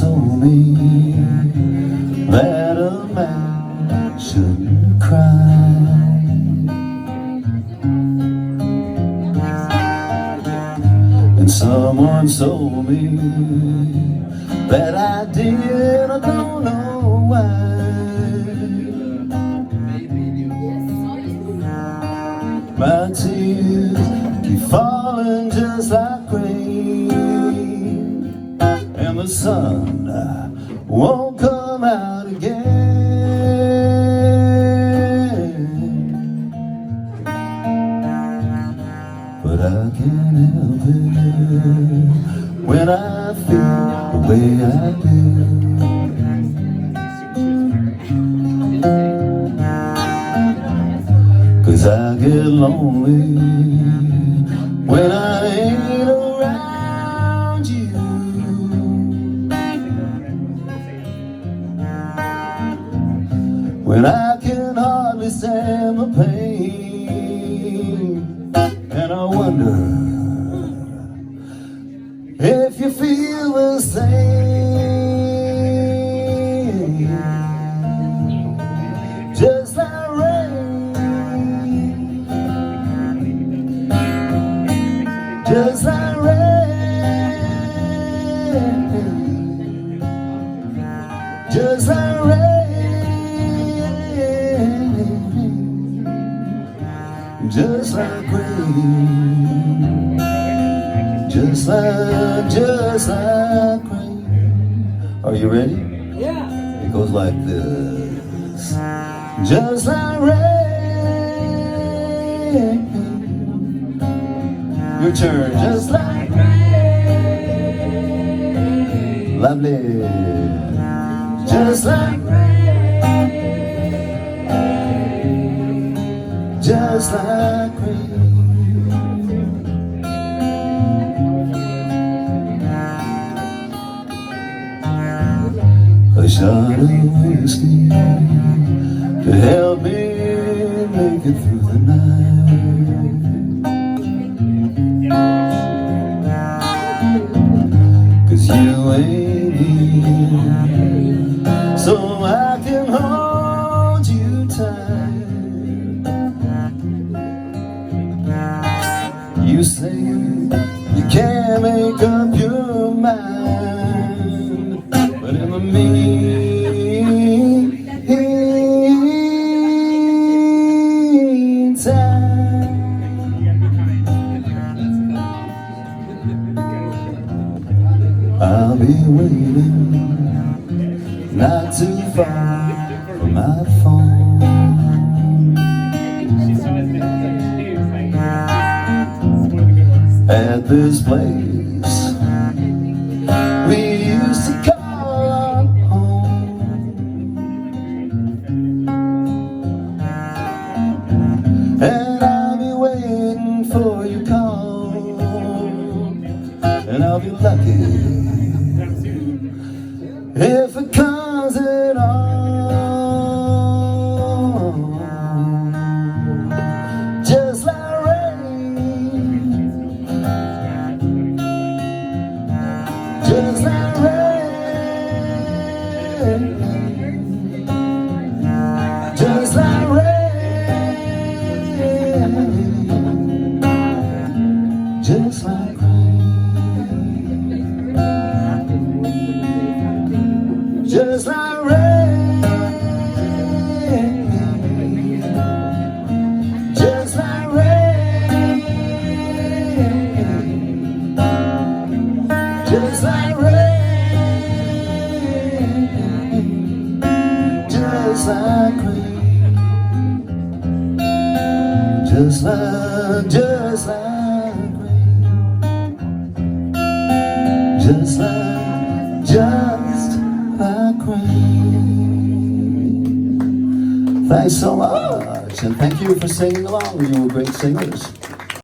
told me that a man shouldn't cry. And someone told me that I did, I don't know why. My tears keep falling just like rain, and the sun won't come out again. But I can't help it when I feel the way I do. Cause I get lonely when I ain't around you. When I can hardly stand the pain, and I wonder if you feel the same. Just like rain, just like rain, just like rain, just like rain, just like rain. Are you ready? Yeah. It goes like this. Just like rain. Your turn. Just like rain. Lovely. Just like rain. Just like rain. A shot of whiskey to help me make it through the night. Cause you ain't here, so I can hold you tight. You say you can't make up your mind, but in the meantime, I'll be waiting not too far from my phone. At this place we used to call our home, and I'll be waiting for your call, and I'll be lucky if it comes at all. Just like rain, just like rain, just like rain, just like rain, just like rain, just like rain, just like rain, just like rain, just like rain, just like rain. Thanks so much, and thank you for singing along. You were great singers.